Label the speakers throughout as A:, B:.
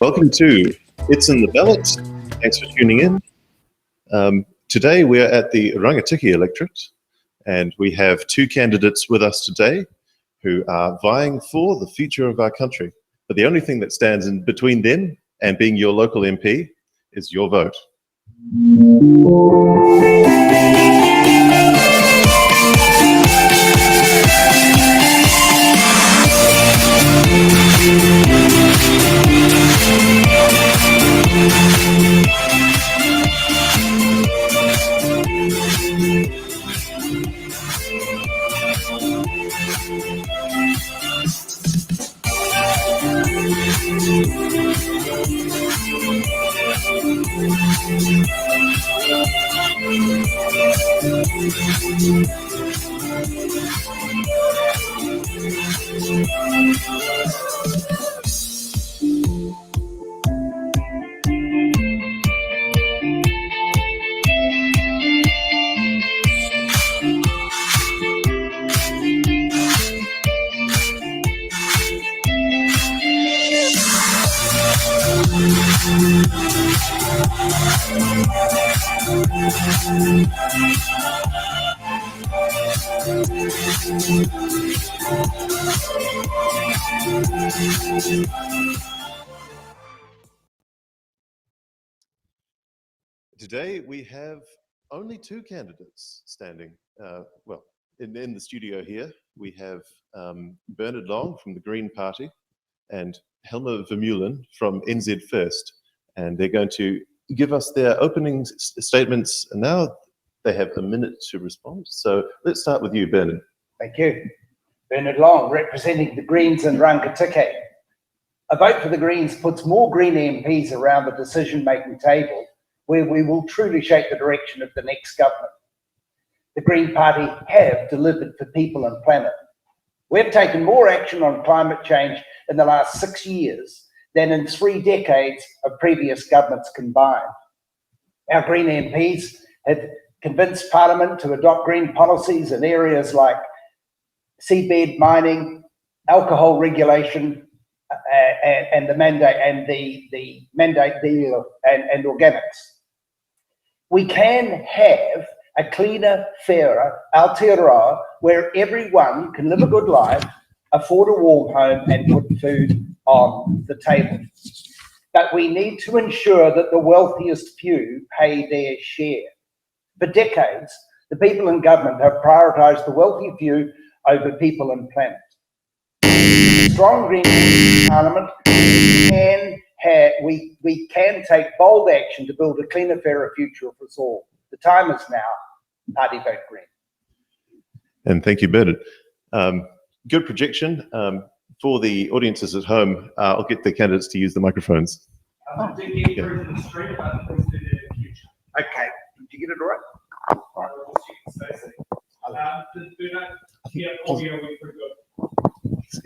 A: Welcome to It's in the Ballot. Thanks for tuning in. Today we are at the Rangitīkei Electorate, and we have two candidates with us today who are vying for the future of our country. But the only thing that stands in between them and being your local MP is your vote. Today we have only two candidates standing. In the studio here, we have Bernard Long from the Green Party and Helma Vermeulen from NZ First. And they're going to give us their opening statements. And now they have a minute to respond. So let's start with you, Bernard.
B: Thank you. Bernard Long, representing the Greens in Rangitīkei. A vote for the Greens puts more Green MPs around the decision-making table, where we will truly shape the direction of the next government. The Green Party have delivered for people and planet. We've taken more action on climate change in the last 6 years than in 3 decades of previous governments combined. Our Green MPs have convinced Parliament to adopt green policies in areas like seabed mining, alcohol regulation, and the mandate deal and organics. We can have a cleaner, fairer Aotearoa where everyone can live a good life, afford a warm home, and put food on the table. But we need to ensure that the wealthiest few pay their share. For decades, the people in government have prioritised the wealthy few over people and planet. Strong Green Parliament, we can take bold action to build a cleaner, fairer future for us all. The time is now. Party vote Green.
A: And thank you, Bernard. Good projection. For the audiences at home, I'll get the candidates to use the microphones.
B: Okay, did you get it all right?
C: Stacey.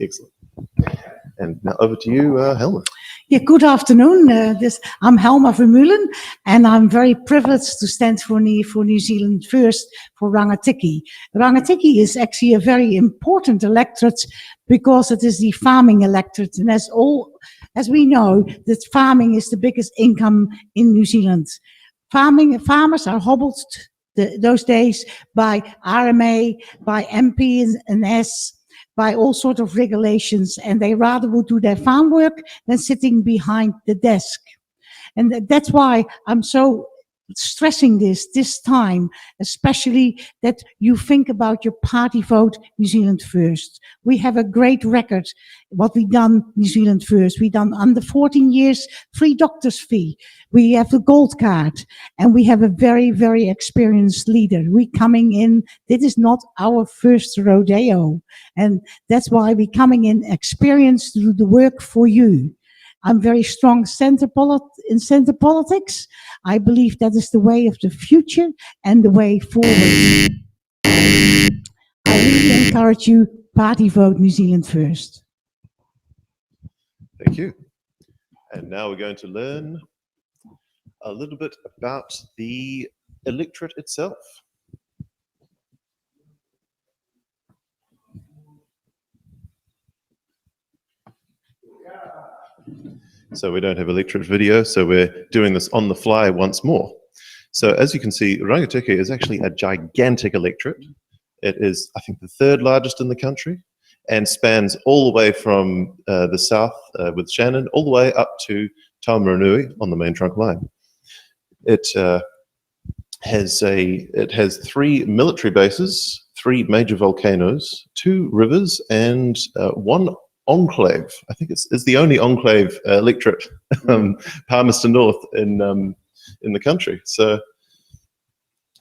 A: Excellent. And now over to you, Helma.
D: Yeah, good afternoon. I'm Helma Vermeulen, and I'm very privileged to stand for New Zealand First for Rangitīkei. Rangitīkei is actually a very important electorate because it is the farming electorate, and as we know, that farming is the biggest income in New Zealand. Farmers are hobbled those days by RMA, by MP&S, by all sorts of regulations, and they rather would do their farm work than sitting behind the desk. And that's why I'm so stressing this time, especially that you think about your party vote New Zealand First. We have a great record, what we done New Zealand First. We done under 14 years, free doctor's fee. We have the gold card, and we have a very, very experienced leader. We coming in, this is not our first rodeo. And that's why we coming in experienced to do the work for you. I'm very strong in center politics. I believe that is the way of the future and the way forward. I really encourage you, party vote New Zealand First.
A: Thank you. And now we're going to learn a little bit about the electorate itself. So we don't have electorate video, so we're doing this on the fly once more. So as you can see, Rangitīkei is actually a gigantic electorate. It is, I think, the third largest in the country and spans all the way from the south with Shannon all the way up to Taumaranui on the main trunk line. It has 3 military bases, 3 major volcanoes, 2 rivers, and 1 enclave. I think it's the only enclave electorate, Palmerston North, in the country. So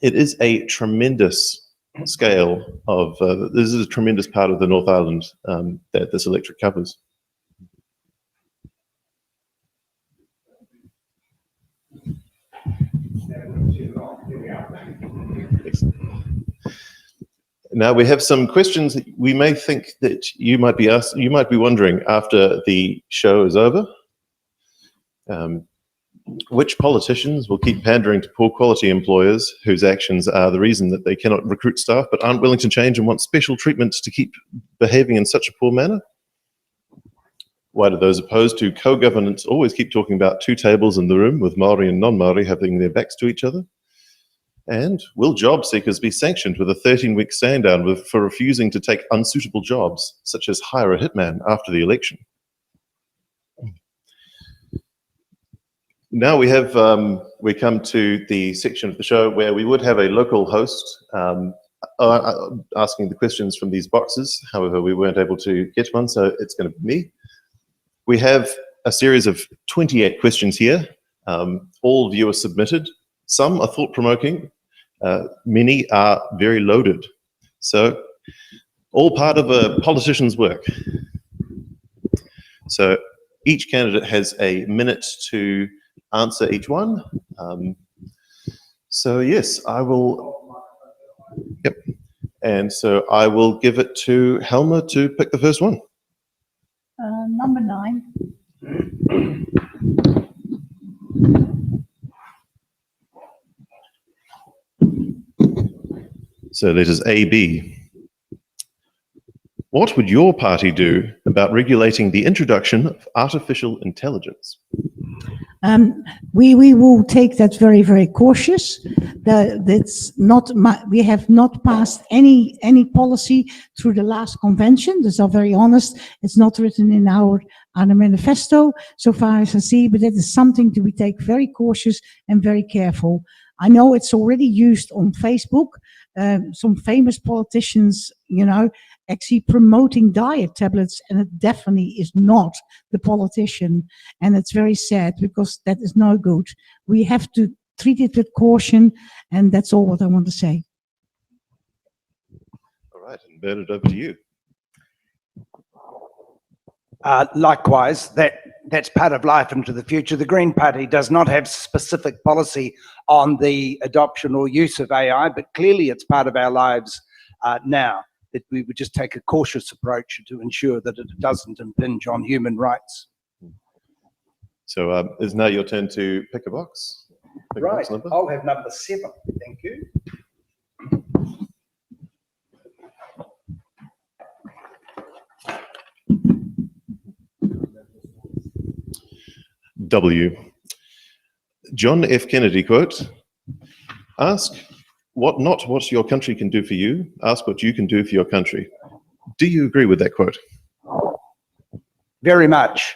A: it is a tremendous scale of, this is a tremendous part of the North Island that this electorate covers. Excellent. Now we have some questions that we may think that you might be wondering after the show is over. Which politicians will keep pandering to poor quality employers whose actions are the reason that they cannot recruit staff but aren't willing to change and want special treatment to keep behaving in such a poor manner? Why do those opposed to co-governance always keep talking about 2 tables in the room with Māori and non-Māori having their backs to each other? And will job seekers be sanctioned with a 13-week stand-down for refusing to take unsuitable jobs, such as hire a hitman after the election? Now we come to the section of the show where we would have a local host asking the questions from these boxes. However, we weren't able to get one, so it's going to be me. We have a series of 28 questions here, all viewer submitted. Some are thought-provoking, many are very loaded. So all part of a politician's work. So each candidate has a minute to answer each one. So yes, I will, yep. And so I will give it to Helma to pick the first one.
D: Number 9.
A: So letters A, B. What would your party do about regulating the introduction of artificial intelligence?
D: We will take that very, very cautious. That's not we have not passed any policy through the last convention. These are very honest. It's not written in our manifesto, so far as I see, but that is something to be taken very cautious and very careful. I know it's already used on Facebook. Some famous politicians, actually promoting diet tablets, and it definitely is not the politician. And it's very sad because that is no good. We have to treat it with caution, and that's all what I want to say.
A: All right, and Bernard, over to you.
B: Likewise, that's part of life into the future. The Green Party does not have specific policy on the adoption or use of AI, but clearly it's part of our lives now, that we would just take a cautious approach to ensure that it doesn't impinge on human rights.
A: So is now your turn to pick a box? Pick a box number.
B: I'll have number 7. Thank you.
A: W. John F. Kennedy quote, ask not what your country can do for you, ask what you can do for your country. Do you agree with that quote?
B: Very much.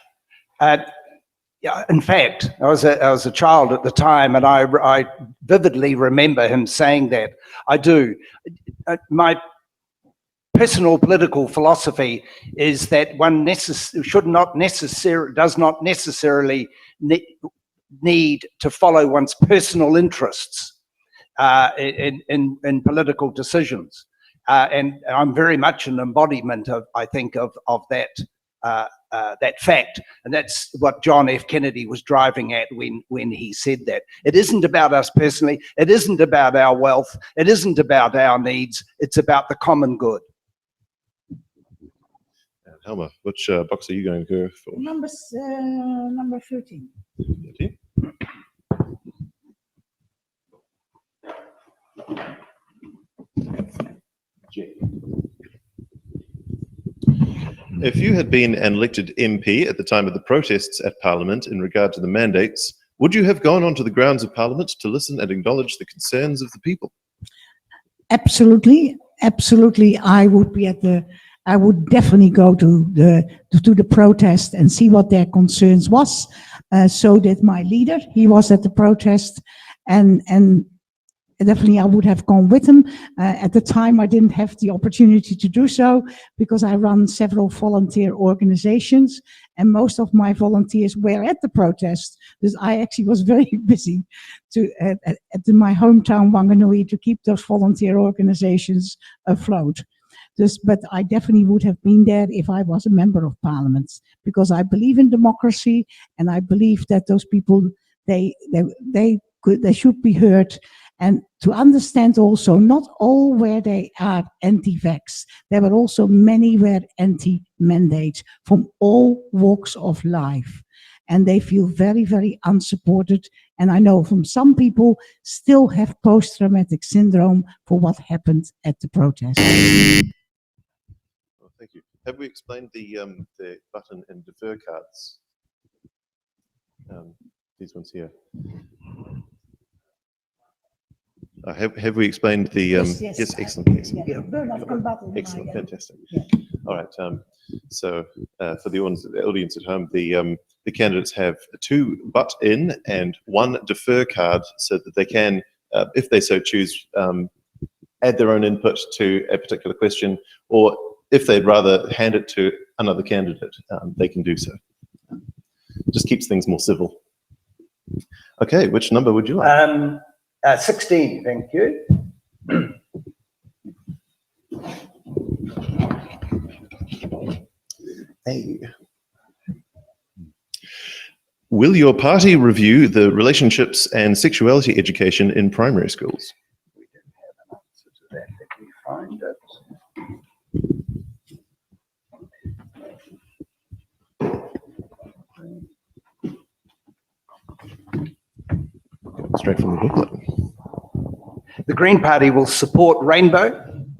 B: Yeah, in fact, I was a child at the time, and I vividly remember him saying that. I do. My personal political philosophy is that one does not necessarily need to follow one's personal interests in political decisions, and I'm very much an embodiment of, I think, of that fact, and that's what John F. Kennedy was driving at when he said that. It isn't about us personally. It isn't about our wealth. It isn't about our needs. It's about the common good.
A: Helma, which box are you going to go for?
D: Number 13.
A: 13. If you had been an elected MP at the time of the protests at Parliament in regard to the mandates, would you have gone onto the grounds of Parliament to listen and acknowledge the concerns of the people?
D: Absolutely, absolutely. I would definitely go to the protest and see what their concerns was. So did my leader. He was at the protest, and definitely I would have gone with him. At the time, I didn't have the opportunity to do so because I run several volunteer organizations, and most of my volunteers were at the protest. Dus I actually was very busy at my hometown, Wanganui, to keep those volunteer organizations afloat. But I definitely would have been there if I was a member of Parliament, because I believe in democracy, and I believe that those people, they should be heard. And to understand also, not all where they are anti-vax, there were also many were anti-mandate from all walks of life. And they feel very, very unsupported. And I know from some people still have post-traumatic syndrome for what happened at the protest.
A: Well, thank you. Have we explained the button and defer cards? These ones here. Have we explained the
D: Yes,
A: excellent.
D: Yeah.
A: Excellent, fantastic.
D: Yeah.
A: All right. So for the audience at home, the candidates have 2 butt-in and 1 defer card, so that they can, if they so choose, add their own input to a particular question, or if they'd rather hand it to another candidate, they can do so. Just keeps things more civil. Okay, which number would you like?
B: 16, thank you.
A: Hey. Will your party review the relationships and sexuality education in primary schools?
B: We don't have an answer to that. Let me find it.
A: Straight from the booklet.
B: The Green Party will support rainbow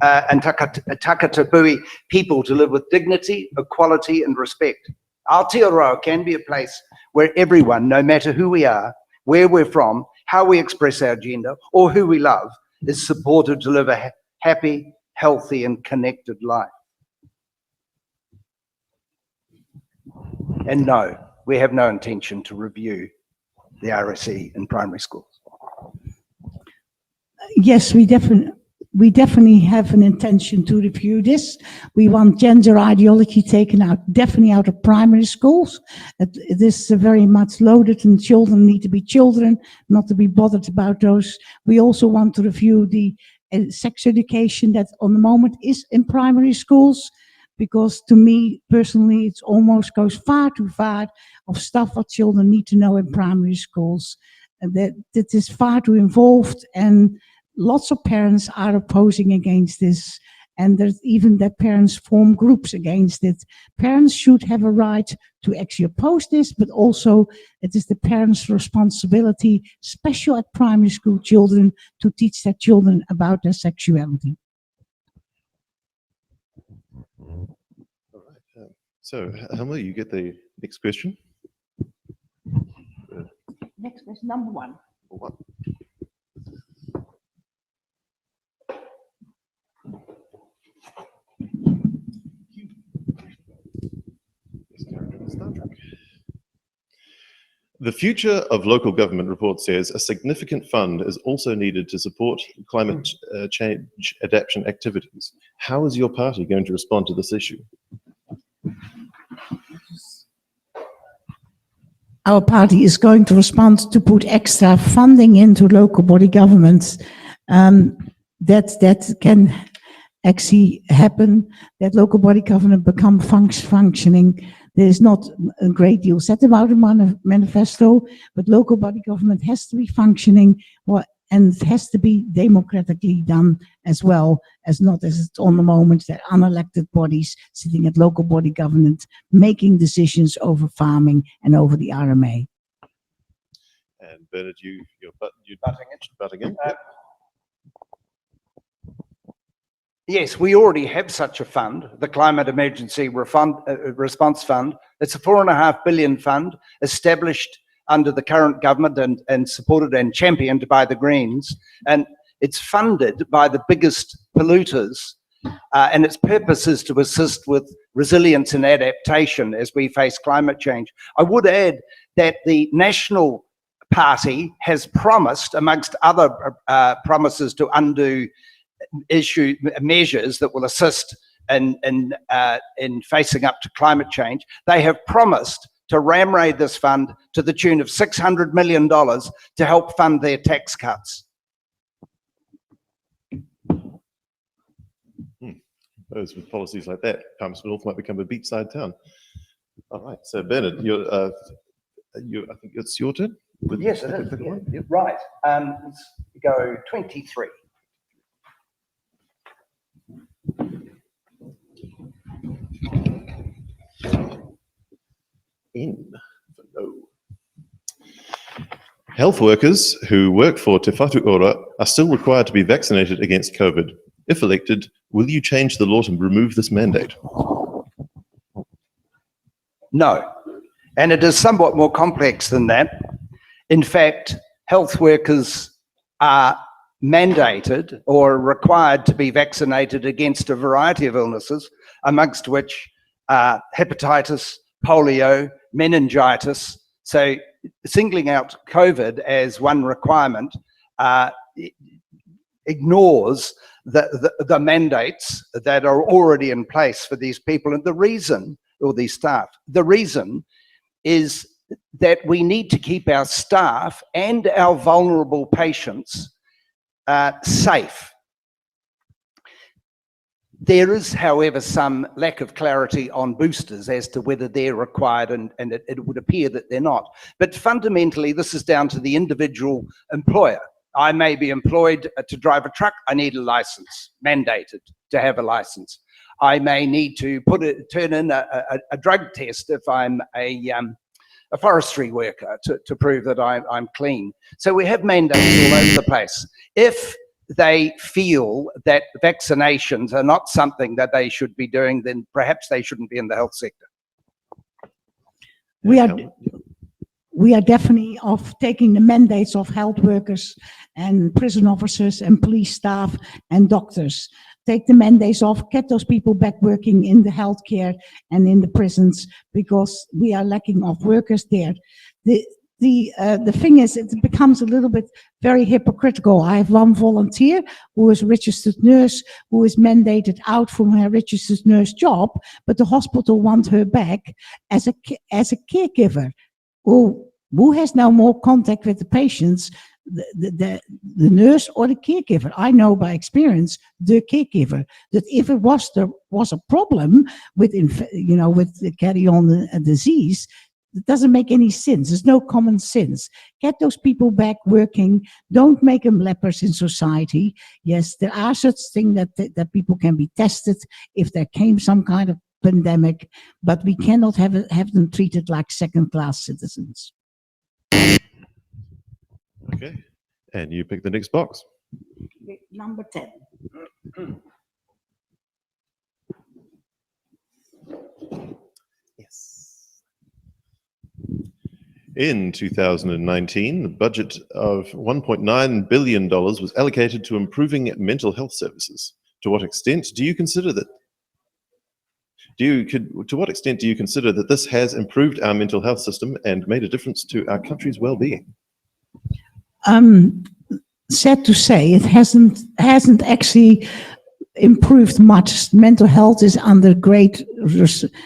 B: and Takatapui people to live with dignity, equality and respect. Aotearoa can be a place where everyone, no matter who we are, where we're from, how we express our gender, or who we love, is supported to live a happy, healthy and connected life. And no, we have no intention to review the RSE in primary schools.
D: Yes, we definitely have an intention to review this. We want gender ideology taken out, definitely out of primary schools. It is very much loaded, and children need to be children, not to be bothered about those. We also want to review the sex education that on the moment is in primary schools, because to me personally, it almost goes far too far of stuff what children need to know in primary schools. And that is far too involved, and lots of parents are opposing against this, and there's even that parents form groups against it. Parents should have a right to actually oppose this, but also it is the parents' responsibility, especially at primary school children, to teach their children about their sexuality.
A: All right. So, Helma, you get the next question.
D: Next question, number 1.
A: What? The Future of Local Government report says a significant fund is also needed to support climate change adaptation activities. How is your party going to respond to this issue?
D: Our party is going to respond to put extra funding into local body governments. That can actually happen, that local body government become functioning. There is not a great deal said about the manifesto, but local body government has to be functioning, and it has to be democratically done as well, as not as it's on the moment that unelected bodies sitting at local body government making decisions over farming and over the RMA.
A: And Bernard, you're butting in? Yep.
B: Yes, we already have such a fund, the Climate Emergency Response Fund. It's a $4.5 billion fund established under the current government and supported and championed by the Greens. And it's funded by the biggest polluters, and its purpose is to assist with resilience and adaptation as we face climate change. I would add that the National Party has promised, amongst other promises to undo measures that will assist in facing up to climate change, they have promised to ram-raid this fund to the tune of $600 million to help fund their tax cuts.
A: Those with policies like that, Palmerston North might become a beachside town. All right, so Bernard, I think it's your turn.
B: Yes, it is. Yeah, you're right. Let's go 23.
A: In for no. Health workers who work for Te Whatuora are still required to be vaccinated against COVID. If elected, will you change the law to remove this mandate?
B: No, and it is somewhat more complex than that. In fact, health workers are mandated or required to be vaccinated against a variety of illnesses, amongst which hepatitis, polio, meningitis. So singling out COVID as one requirement ignores the mandates that are already in place for these people. And the reason, or these staff, the reason is that we need to keep our staff and our vulnerable patients safe. There is, however, some lack of clarity on boosters as to whether they're required, and it would appear that they're not. But fundamentally, this is down to the individual employer. I may be employed to drive a truck. I need a license, mandated to have a license. I may need to turn in a drug test if I'm a forestry worker to prove that I'm clean. So we have mandates all over the place. If they feel that vaccinations are not something that they should be doing, then perhaps they shouldn't be in the health sector.
D: We are definitely taking the mandates of health workers and prison officers and police staff and doctors. Take the mandates off, get those people back working in the healthcare and in the prisons, because we are lacking of workers there. The thing is, it becomes a little bit very hypocritical. I have one volunteer who is a registered nurse who is mandated out from her registered nurse job, but the hospital wants her back as a caregiver. Who has now more contact with the patients, the nurse or the caregiver? I know by experience, the caregiver, that if there was a problem with the carry-on disease, it doesn't make any sense. There's no common sense. Get those people back working. Don't make them lepers in society. Yes, there are such things that people can be tested if there came some kind of pandemic, but we cannot have them treated like second-class citizens.
A: Okay, and you pick the next box.
D: Number 10.
A: Yes. In 2019, the budget of $1.9 billion was allocated to improving mental health services. To what extent do you consider that? To what extent do you consider that this has improved our mental health system and made a difference to our country's well-being?
D: Sad to say, it hasn't actually improved much. Mental health is under great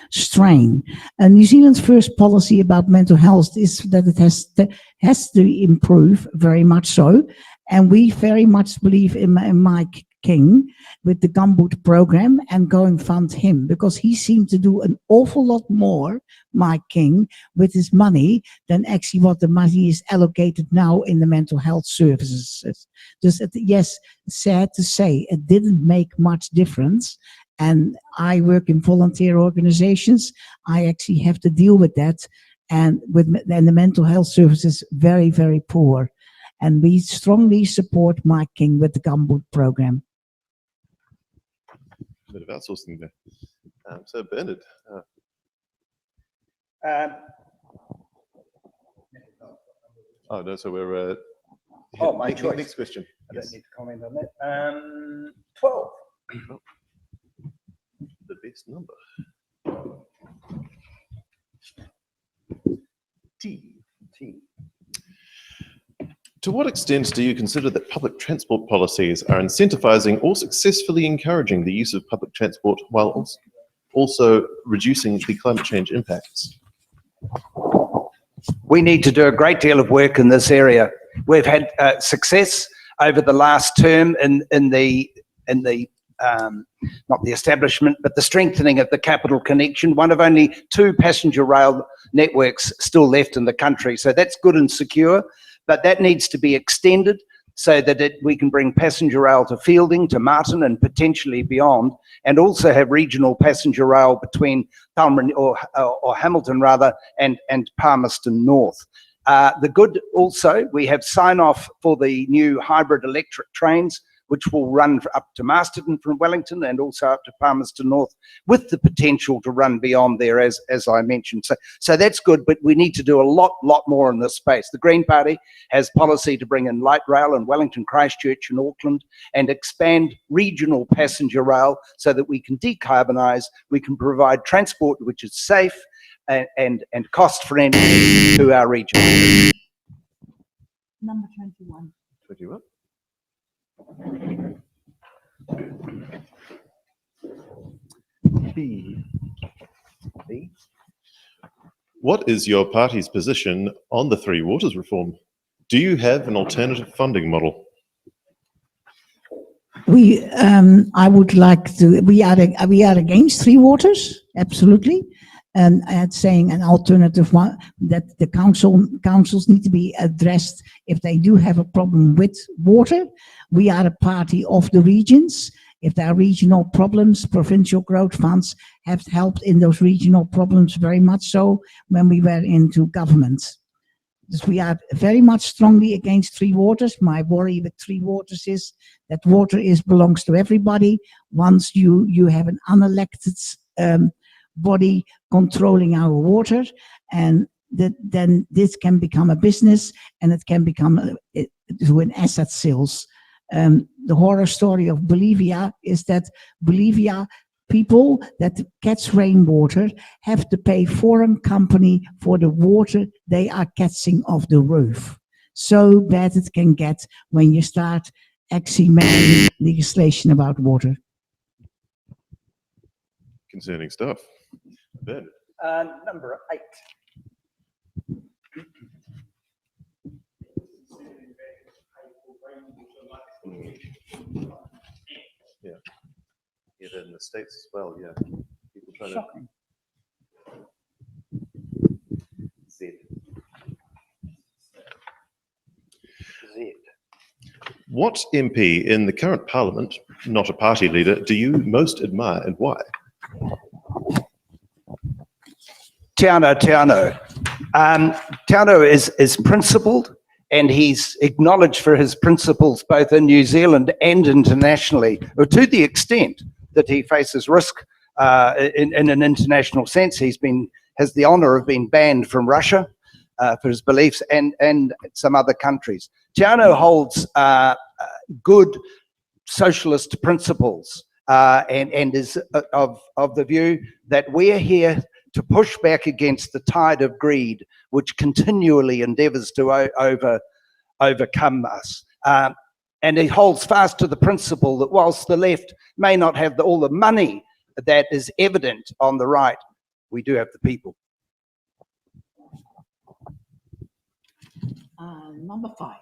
D: strain. And New Zealand's first policy about mental health is that it has to improve, very much so. And we very much believe in Mike King with the Gumboot program and go and fund him, because he seemed to do an awful lot more, Mike King, with his money than actually what the money is allocated now in the mental health services. Just, yes, sad to say, it didn't make much difference. And I work in volunteer organizations. I actually have to deal with that. And the mental health service is very, very poor. And we strongly support Mike King with the Gumboot program.
A: bit of outsourcing there. So Bernard, oh no, so we're
B: my choice.
A: Next question.
B: I
A: Yes.
B: don't need to comment on that. 12.
A: The best number. T. To what extent do you consider that public transport policies are incentivizing or successfully encouraging the use of public transport while also reducing the climate change impacts?
B: We need to do a great deal of work in this area. We've had success over the last term in the not the establishment, but the strengthening of the capital connection, one of only 2 passenger rail networks still left in the country. So that's good and secure, but that needs to be extended so that we can bring passenger rail to Fielding, to Martin, and potentially beyond, and also have regional passenger rail between or Hamilton rather, and Palmerston North. The good also, we have sign-off for the new hybrid electric trains, which will run up to Masterton from Wellington and also up to Palmerston North, with the potential to run beyond there, as I mentioned. So that's good, but we need to do a lot more in this space. The Green Party has policy to bring in light rail in Wellington, Christchurch and Auckland, and expand regional passenger rail so that we can decarbonise, we can provide transport which is safe and cost-friendly to our region.
D: Number 21.
A: 21. B. What is your party's position on the Three Waters reform? Do you have an alternative funding model?
D: I would like to. We are against Three Waters, absolutely, and saying an alternative one, that the councils need to be addressed if they do have a problem with water. We are a party of the regions. If there are regional problems, provincial growth funds have helped in those regional problems very much so when we were into government. So we are very much strongly against Three Waters. My worry with Three Waters is that water belongs to everybody. Once you have an unelected body controlling our water, and then this can become a business, and it can become to an asset sales. The horror story of Bolivia is that people that catch rainwater have to pay foreign company for the water they are catching off the roof. So bad it can get when you start actually making legislation about water.
A: Concerning stuff. Ben.
B: Number 8.
A: Yeah, in the States as well, yeah. People trying
B: Shocking.
A: Z. What MP in the current Parliament, not a party leader, do you most admire and why?
B: Teano. Teano is principled, and he's acknowledged for his principles both in New Zealand and internationally, or to the extent that he faces risk in an international sense. Has the honour of being banned from Russia for his beliefs and some other countries. Teano holds good socialist principles and is of the view that we're here to push back against the tide of greed which continually endeavours to overcome us. And he holds fast to the principle that whilst the left may not have all the money that is evident on the right, we do have the people.
D: Number 5.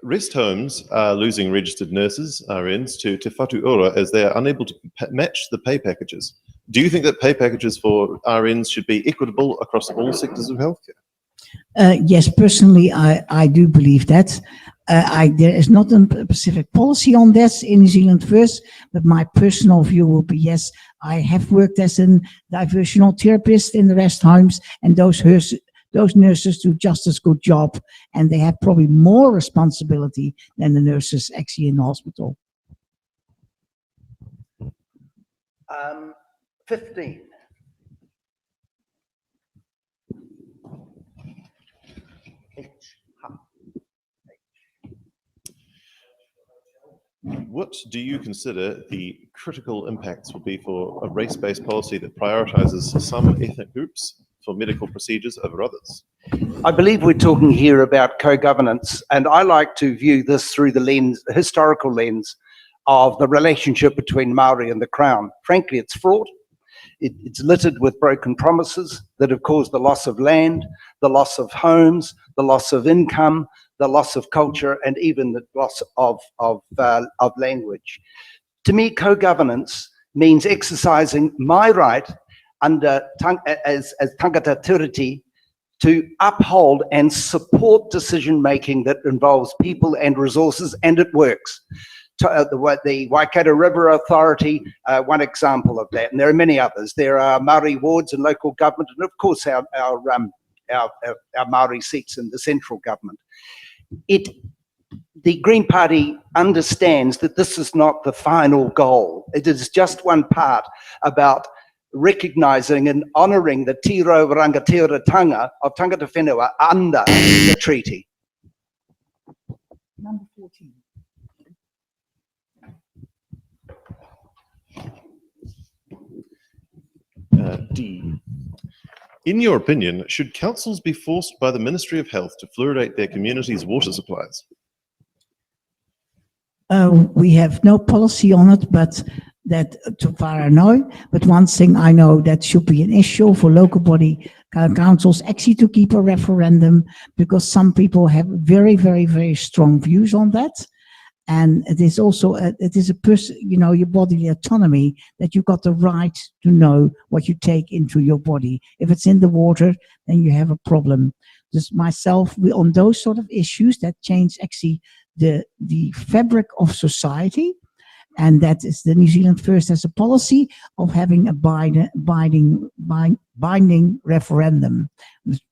A: Rest homes are losing registered nurses, RNs, to Te Whatuora as they are unable to match the pay packages. Do you think that pay packages for RNs should be equitable across all sectors of healthcare?
D: Yes, personally, I do believe that. There is not a specific policy on this in New Zealand First, but my personal view will be yes, I have worked as a diversional therapist in the rest homes, and those nurses do just as good job, and they have probably more responsibility than the nurses actually in the hospital.
B: 15.
A: What do you consider the critical impacts will be for a race-based policy that prioritizes some ethnic groups for medical procedures over others?
B: I believe we're talking here about co-governance, and I like to view this through the historical lens of the relationship between Maori and the Crown. Frankly, it's fraught. It's littered with broken promises that have caused the loss of land, the loss of homes, the loss of income, the loss of culture, and even the loss of language. To me, co-governance means exercising my right under as tangata tiriti to uphold and support decision-making that involves people and resources, and it works. The Waikato River Authority, one example of that, and there are many others. There are Māori wards in local government, and of course our Māori seats in the central government. The Green Party understands that this is not the final goal. It is just one part about recognising and honouring the tiro rangatiratanga of tangata whenua under the treaty.
D: Number 14.
A: D. In your opinion, should councils be forced by the Ministry of Health to fluoridate their community's water supplies?
D: We have no policy on it, but that so far I know. But one thing I know that should be an issue for local body councils actually to keep a referendum, because some people have very, very, very strong views on that. And it is also, it is a person, you know, your bodily autonomy, that you've got the right to know what you take into your body. If it's in the water, then you have a problem. Just myself, on those sort of issues that change actually the fabric of society, and that is the New Zealand First has a policy of having a binding referendum,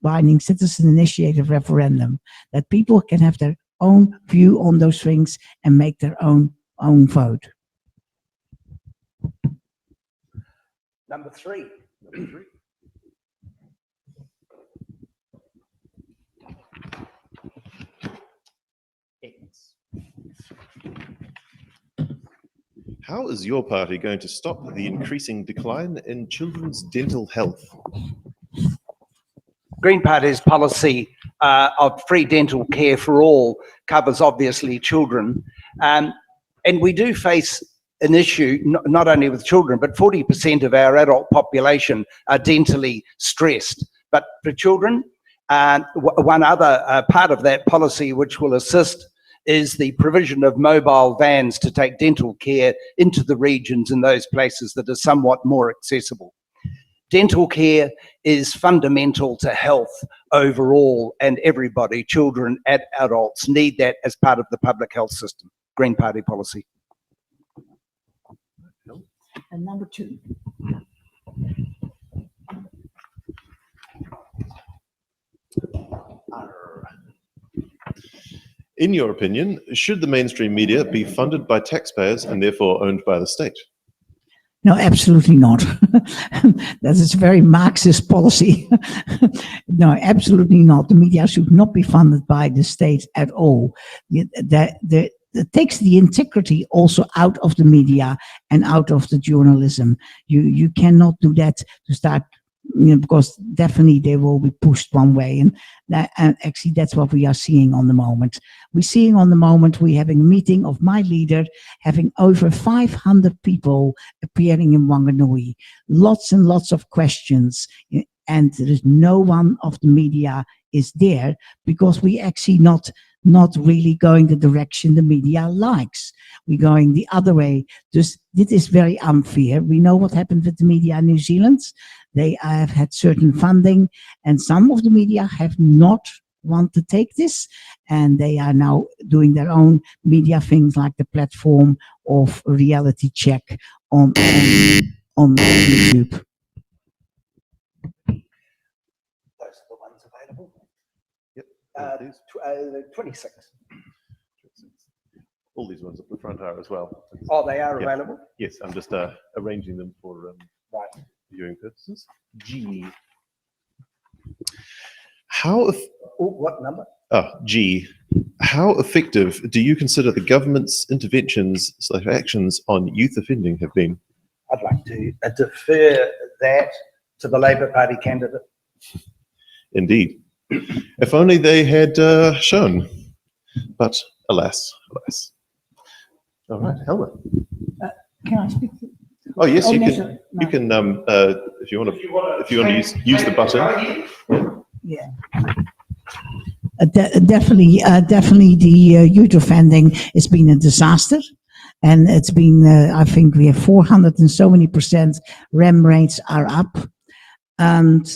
D: binding citizen-initiated referendum, that people can have their own view on those things and make their own vote.
B: Number 3.
A: How is your party going to stop the increasing decline in children's dental health?
B: Green Party's policy of free dental care for all covers obviously children, and we do face an issue not only with children, but 40% of our adult population are dentally stressed. But for children, one other part of that policy which will assist is the provision of mobile vans to take dental care into the regions in those places that are somewhat more accessible. Dental care is fundamental to health overall, and everybody, children and adults, need that as part of the public health system. Green Party policy.
D: And number 2.
A: In your opinion, should the mainstream media be funded by taxpayers and therefore owned by the state?
D: No, absolutely not. That is a very Marxist policy. No, absolutely not. The media should not be funded by the state at all. It takes the integrity also out of the media and out of the journalism. You cannot do that to start, you know, because definitely they will be pushed one way, and actually that's what we are seeing on the moment. We're seeing on the moment, we're having a meeting of my leader, having over 500 people appearing in Wanganui, lots and lots of questions, and there is no one of the media is there, because we actually not really going the direction the media likes. We're going the other way. This is very unfair. We know what happened with the media in New Zealand. They have had certain funding, and some of the media have not want to take this, and they are now doing their own media things, like the platform of reality check on on YouTube.
B: Those are the ones available.
A: Yep.
B: 26.
A: All these ones at the front are as well.
B: Oh, they are
A: Yeah.
B: available?
A: Yes, I'm just arranging them for
B: Right.
A: viewing purposes. G. How
B: What number?
A: G. How effective do you consider the government's interventions/actions on youth offending have been?
B: I'd like to defer that to the Labour Party candidate.
A: Indeed. If only they had shown. But alas, alas. All right, Helma.
D: Can I speak?
A: Oh yes, you
D: no,
A: can.
D: sorry, no.
A: You can. If you want to use the button.
D: Yeah. Definitely, the youth offending has been a disaster. And it's been, I think we have 400 and so many % RAM rates are up. And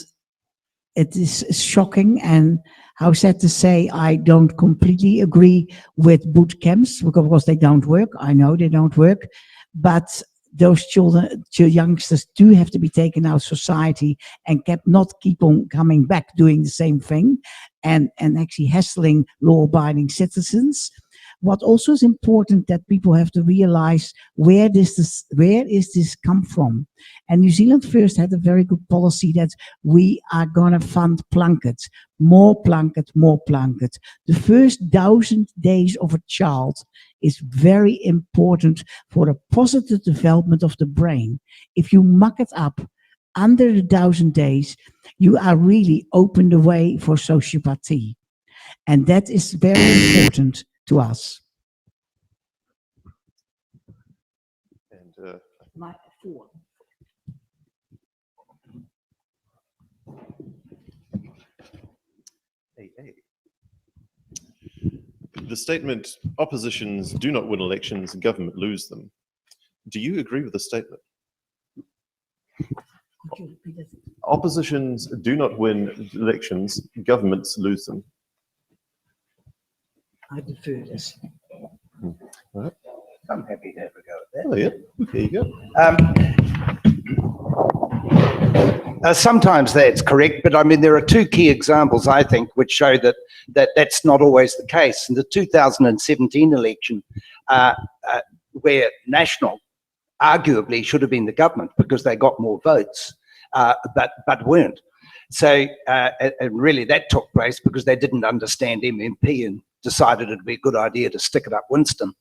D: it is shocking. And how sad to say, I don't completely agree with boot camps because they don't work. I know they don't work. But those children, youngsters do have to be taken out of society and not keep on coming back doing the same thing and actually hassling law-abiding citizens. What also is important that people have to realize where is this come from? And New Zealand First had a very good policy that we are going to fund Plunket, more Plunket, more Plunket. The first 1,000 days of a child is very important for the positive development of the brain. If you muck it up under the 1,000 days, you are really open the way for sociopathy. And that is very important to us.
A: And
D: My 4.
A: AA. The statement, oppositions do not win elections, government lose them. Do you agree with the statement?
D: Could you repeat it?
A: Oppositions do not win elections, governments lose them.
D: I defer this.
A: All right.
B: I'm happy to have a go at that.
A: Oh yeah, there you go.
B: Sometimes that's correct, but I mean, there are two key examples, I think, which show that's not always the case. In the 2017 election, where National arguably should have been the government because they got more votes, but weren't. So, and really that took place because they didn't understand MMP and decided it'd be a good idea to stick it up Winston.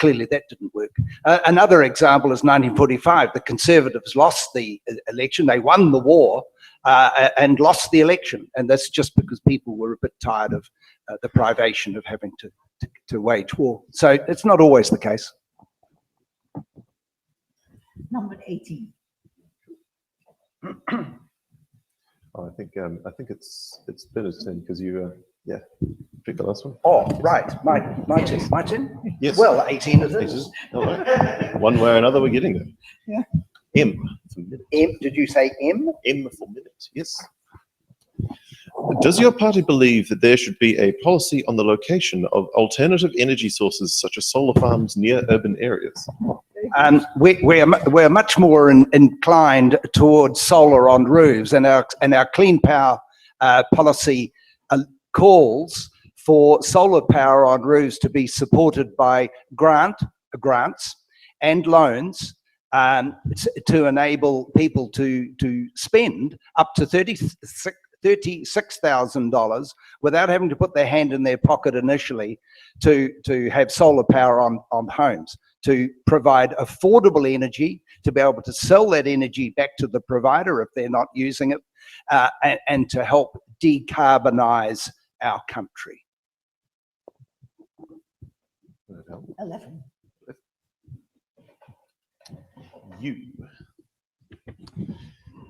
B: Clearly that didn't work. Another example is 1945. The Conservatives lost the election. They won the war and lost the election. And that's just because people were a bit tired of the privation of having to wage war. So it's not always the case.
D: Number 18.
A: Oh, I think it's Ben's turn because you pick the last one.
B: Oh, right. My turn.
A: Yes.
B: Well, 18 it is.
A: All right. One way or another, we're getting there.
D: Yeah.
A: M for minute.
B: M, did you say M?
A: M for minute. Yes. Does your party believe that there should be a policy on the location of alternative energy sources such as solar farms near urban areas?
B: We're much more inclined towards solar on roofs, and our clean power policy calls for solar power on roofs to be supported by grants and loans to enable people to spend up to $36,000 without having to put their hand in their pocket initially to have solar power on homes, to provide affordable energy, to be able to sell that energy back to the provider if they're not using it, and to help decarbonize our country.
D: 11.
A: You.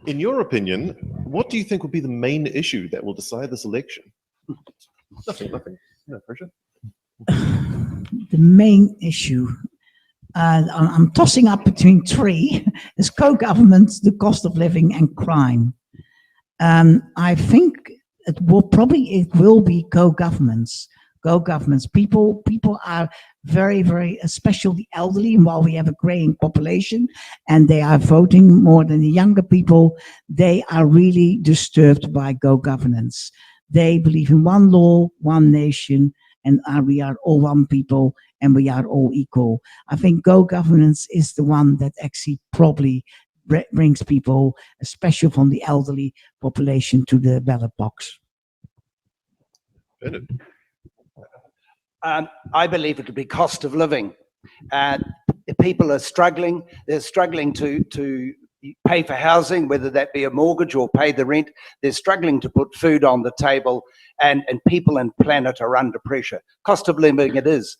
A: In your opinion, what do you think will be the main issue that will decide this election? Nothing. No pressure.
D: The main issue, I'm tossing up between 3, is co-government, the cost of living, and crime. I think it will be co-governments. Go governments. People are very, very, especially the elderly, and while we have a graying population and they are voting more than the younger people, they are really disturbed by go governance. They believe in one law, one nation, and we are all one people and we are all equal. I think go governance is the one that actually probably brings people, especially from the elderly population, to the ballot box.
A: Bernard.
B: I believe it would be cost of living. People are struggling. They're struggling to pay for housing, whether that be a mortgage or pay the rent. They're struggling to put food on the table, and people and planet are under pressure. Cost of living it is.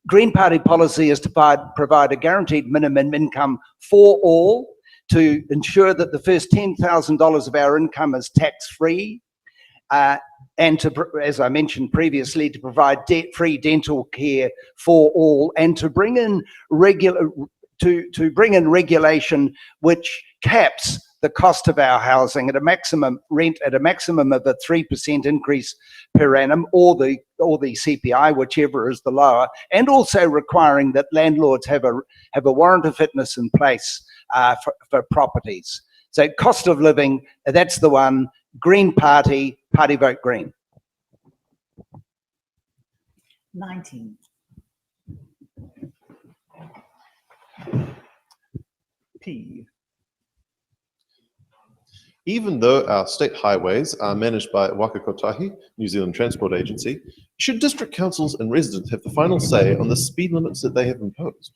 B: Green Party policy is to provide a guaranteed minimum income for all, to ensure that the first $10,000 of our income is tax-free, and to, as I mentioned previously, to provide debt-free dental care for all, and to bring in regulation which caps the cost of our housing at a maximum rent at a maximum of a 3% increase per annum, or the CPI, whichever is the lower, and also requiring that landlords have a warrant of fitness in place for properties. So cost of living, that's the one. Green Party vote Green.
D: 19.
A: P. Even though our state highways are managed by Waka Kotahi, New Zealand Transport Agency, should district councils and residents have the final say on the speed limits that they have imposed?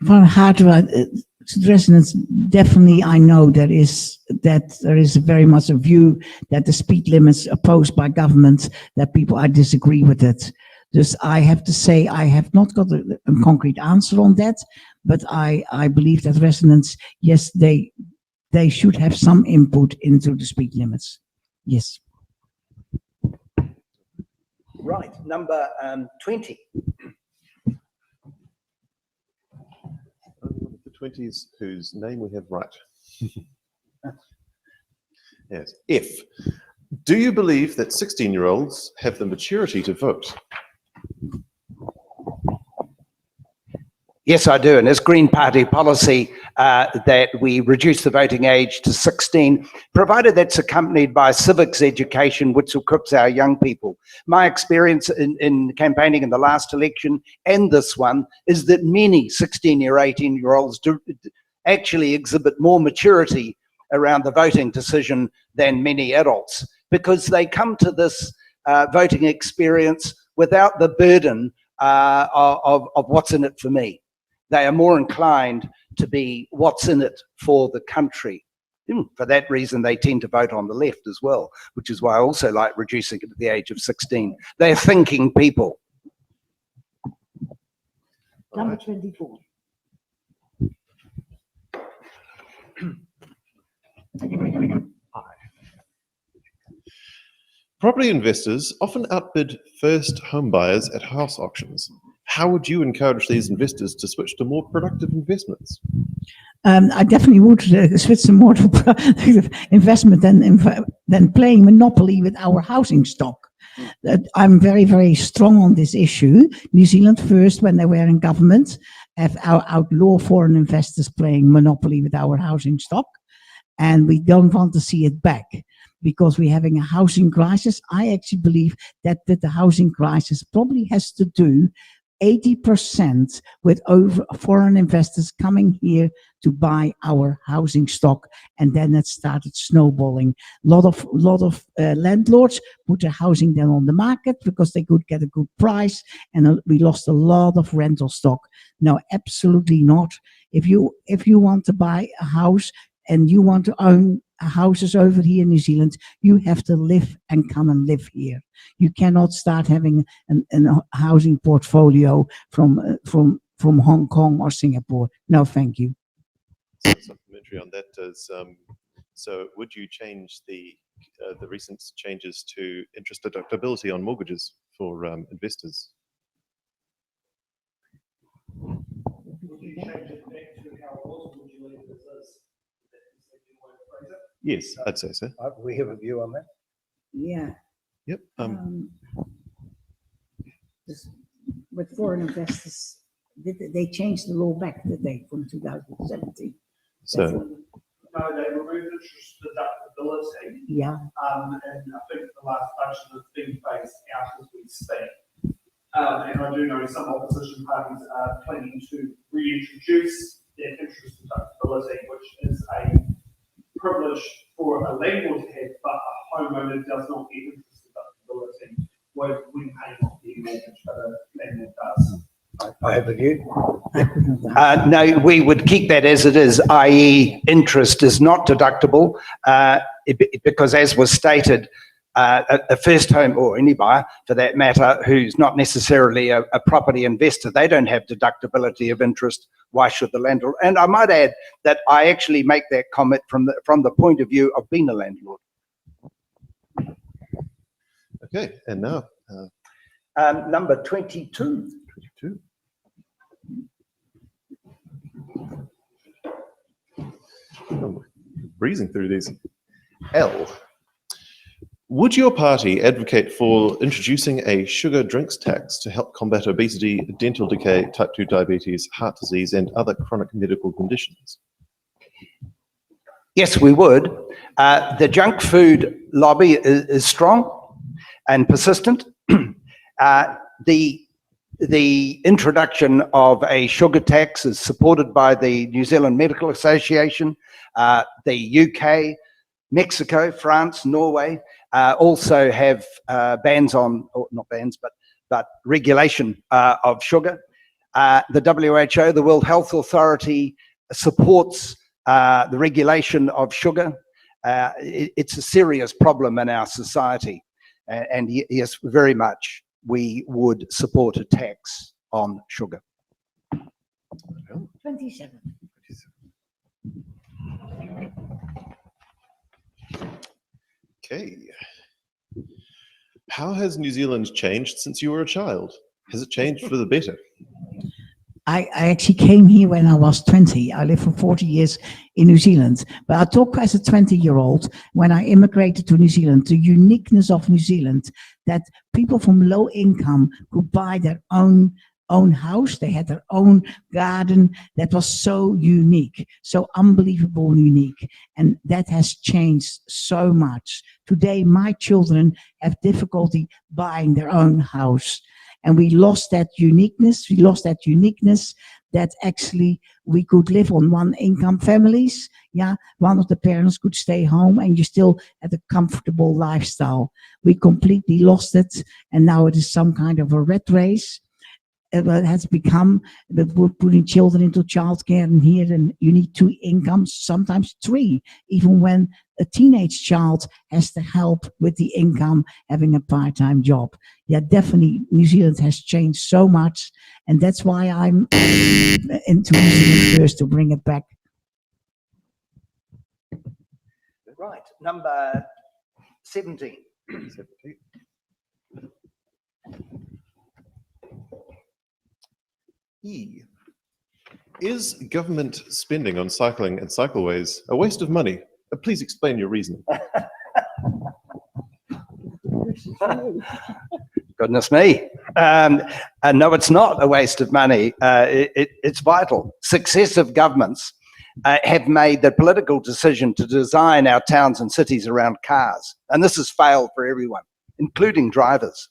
D: Van Hartwell, residents, definitely I know there is very much a view that the speed limits imposed by government, that I disagree with it. Dus I have to say I have not got a concrete answer on that, but I believe that residents, yes, they should have some input into the speed limits. Yes.
B: Right, number 20.
A: The 20s whose name we have right. Yes. F. Do you believe that 16-year-olds have the maturity to vote?
B: Yes, I do. And it's Green Party policy that we reduce the voting age to 16, provided that's accompanied by civics education, which equips our young people. My experience in campaigning in the last election and this one is that many 16 or 18-year-olds actually exhibit more maturity around the voting decision than many adults, because they come to this voting experience without the burden of what's in it for me. They are more inclined to be what's in it for the country. For that reason, they tend to vote on the left as well, which is why I also like reducing it to the age of 16. They're thinking people.
D: Number 24.
A: Property investors often outbid first home buyers at house auctions. How would you encourage these investors to switch to more productive investments?
D: I definitely would switch to more to investment than playing Monopoly with our housing stock. I'm very, very strong on this issue. New Zealand First, when they were in government, have outlawed foreign investors playing Monopoly with our housing stock. And we don't want to see it back, because we're having a housing crisis. I actually believe that the housing crisis probably has to do 80% with foreign investors coming here to buy our housing stock, and then it started snowballing. A lot of landlords put their housing then on the market because they could get a good price, and we lost a lot of rental stock. No, absolutely not. If you want to buy a house and you want to own houses over here in New Zealand, you have to live and come and live here. You cannot start having a housing portfolio from Hong Kong or Singapore. No, thank you.
A: Supplementary on that is, so would you change the recent changes to interest deductibility on mortgages for investors? Yes, I'd say so.
B: We have a view on that.
D: Yeah.
A: Yep.
D: This- with foreign investors, they changed the law back, did they, from 2017?
A: So,
C: No, they removed interest deductibility,
D: Yeah,
C: and I think the last budget is being phased out as we speak. And I do know some opposition parties are planning to reintroduce their interest deductibility, which is a privilege for a landlord to have, but a homeowner does not get interest deductibility when paying off their mortgage, but a landlord does.
B: I have a view.
D: I couldn't answer.
B: No, we would keep that as it is, i.e. interest is not deductible, because as was stated, a first home, or any buyer for that matter, who's not necessarily a property investor, they don't have deductibility of interest. Why should the landlord? And I might add that I actually make that comment from the point of view of being a landlord.
A: okay, and now
B: Number 22.
A: 22. Oh, breezing through these. L. Would your party advocate for introducing a sugar drinks tax to help combat obesity, dental decay, type 2 diabetes, heart disease, and other chronic medical conditions?
B: Yes, we would. The junk food lobby is strong and persistent. The introduction of a sugar tax is supported by the New Zealand Medical Association, the UK, Mexico, France, Norway, also have bans on, or not bans, but regulation of sugar. The WHO, the World Health Authority, supports the regulation of sugar. It's a serious problem in our society. And yes, very much we would support a tax on sugar.
D: 27.
A: Okay. How has New Zealand changed since you were a child? Has it changed for the better?
D: I actually came here when I was 20. I lived for 40 years in New Zealand. But I talk as a 20-year-old, when I immigrated to New Zealand, the uniqueness of New Zealand, that people from low income could buy their own house. They had their own garden. That was so unique, so unbelievable unique. And that has changed so much. Today, my children have difficulty buying their own house. And we lost that uniqueness. We lost that uniqueness that actually we could live on one income families. Yeah, one of the parents could stay home and you still had a comfortable lifestyle. We completely lost it. And now it is some kind of a rat race. It has become that we're putting children into childcare, and here then you need 2 incomes, sometimes 3, even when a teenage child has to help with the income, having a part-time job. Yeah, definitely New Zealand has changed so much, and that's why I'm into New Zealand first, to bring it back.
B: Right, number 17.
A: 17. E. Is government spending on cycling and cycleways a waste of money? Please explain your reasoning.
B: Goodness me. No, it's not a waste of money. It's vital. Successive governments have made the political decision to design our towns and cities around cars. And this has failed for everyone, including drivers.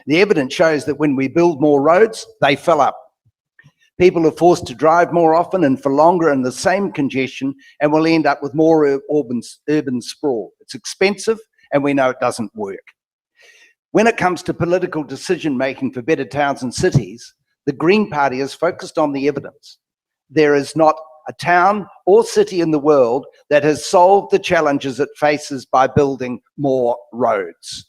B: The evidence shows that when we build more roads, they fill up. People are forced to drive more often and for longer in the same congestion, and we'll end up with more urban sprawl. It's expensive, and we know it doesn't work. When it comes to political decision-making for better towns and cities, the Green Party is focused on the evidence. There is not a town or city in the world that has solved the challenges it faces by building more roads.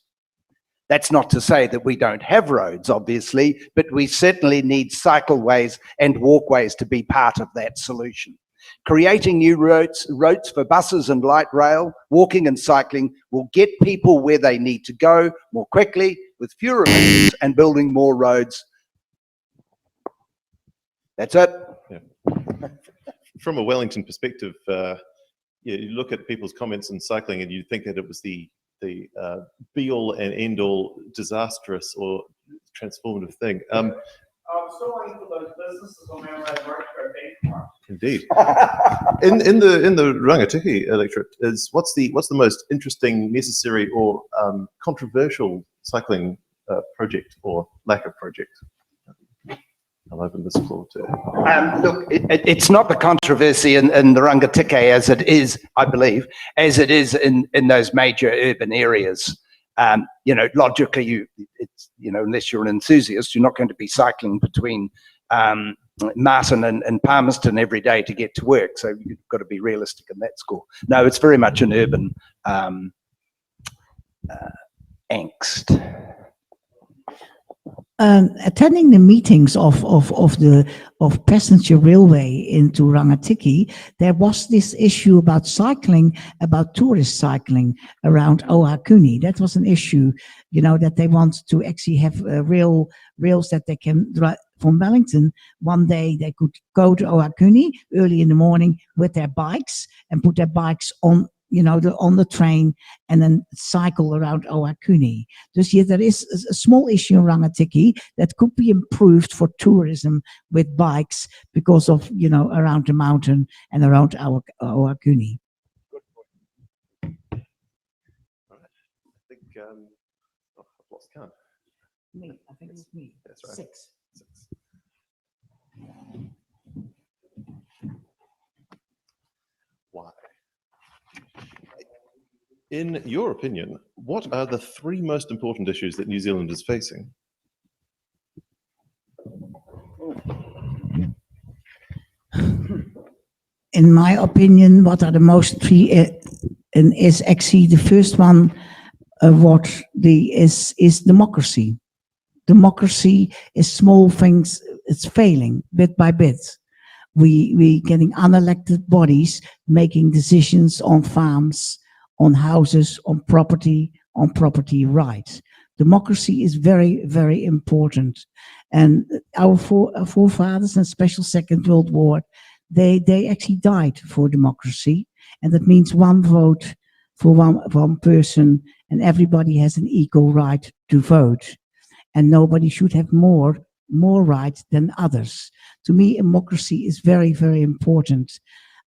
B: That's not to say that we don't have roads, obviously, but we certainly need cycleways and walkways to be part of that solution. Creating new routes for buses and light rail, walking and cycling will get people where they need to go more quickly, with fewer emissions, and building more roads. That's it.
A: Yeah. From a Wellington perspective, you look at people's comments on cycling and you think that it was the be-all and end-all disastrous or transformative thing.
C: I'm still waiting for those businesses on our road to go bankrupt.
A: Indeed. in the Rangitīkei Electorate, what's the most interesting, necessary, or controversial cycling project or lack of project? I'll open this floor to.
B: Look, it's not the controversy in the Rangitīkei as it is, I believe, as it is in those major urban areas. You know, logically, unless you're an enthusiast, you're not going to be cycling between Martin and Palmerston every day to get to work. So you've got to be realistic in that score. No, it's very much an urban angst.
D: Attending the meetings of passenger railway into Rangitīkei, there was this issue about cycling, about tourist cycling around Ohakuni. That was an issue, you know, that they want to actually have rails that they can drive from Wellington. One day they could go to Ohakuni early in the morning with their bikes and put their bikes on, you know, on the train and then cycle around Ohakuni. Dus yeah, there is a small issue in Rangitīkei that could be improved for tourism with bikes because of, you know, around the mountain and around Ohakuni.
A: All right. I think I've lost count.
D: Me, I think it's me.
A: That's right.
D: Six.
A: Why? In your opinion, what are the three most important issues that New Zealand is facing?
D: In my opinion, what are the most three, and is actually the first one, is democracy. Democracy is small things, it's failing bit by bit. We getting unelected bodies making decisions on farms, on houses, on property rights. Democracy is very, very important. And our forefathers in Special Second World War, they actually died for democracy. And that means one vote for one person, and everybody has an equal right to vote. And nobody should have more rights than others. To me, democracy is very, very important.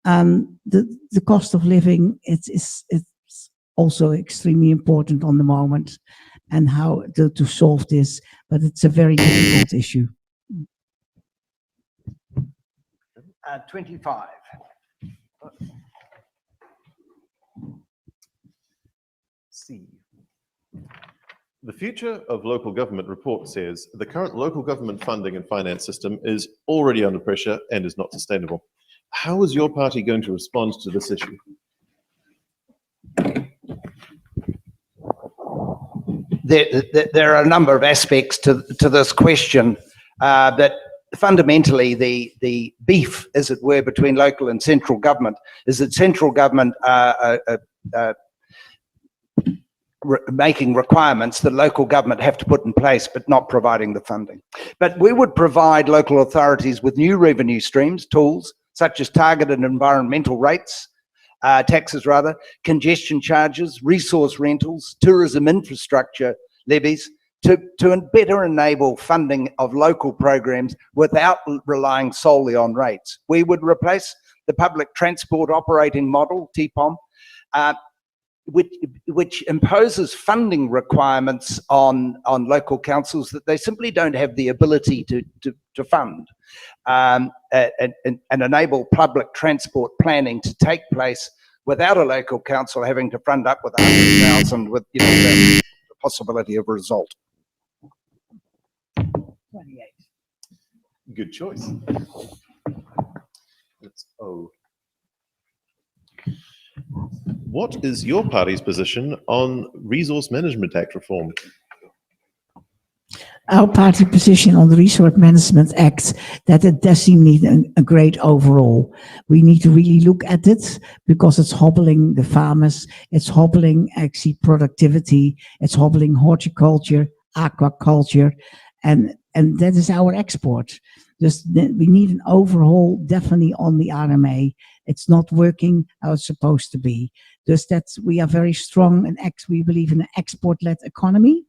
D: The cost of living, it's also extremely important on the moment, and how to solve this, but it's a very difficult issue.
B: 25.
A: C. The Future of Local Government report says the current local government funding and finance system is already under pressure and is not sustainable. How is your party going to respond to this issue?
B: There are a number of aspects to this question, that fundamentally the beef, as it were, between local and central government is that central government making requirements that local government have to put in place, but not providing the funding. But we would provide local authorities with new revenue streams, tools, such as targeted environmental rates, taxes rather, congestion charges, resource rentals, tourism infrastructure levies, to better enable funding of local programs without relying solely on rates. We would replace the public transport operating model, TPOM, which imposes funding requirements on local councils that they simply don't have the ability to fund, and enable public transport planning to take place without a local council having to fund up with 100,000 with, you know, the possibility of a result.
D: 28.
A: Good choice. That's O. What is your party's position on Resource Management Act reform?
D: Our party position on the Resource Management Act, that it doesn't need a great overall. We need to really look at it because it's hobbling the farmers, it's hobbling actually productivity, it's hobbling horticulture, aquaculture, and that is our export. We need an overhaul definitely on the RMA. It's not working how it's supposed to be. We are very strong and we believe in an export-led economy.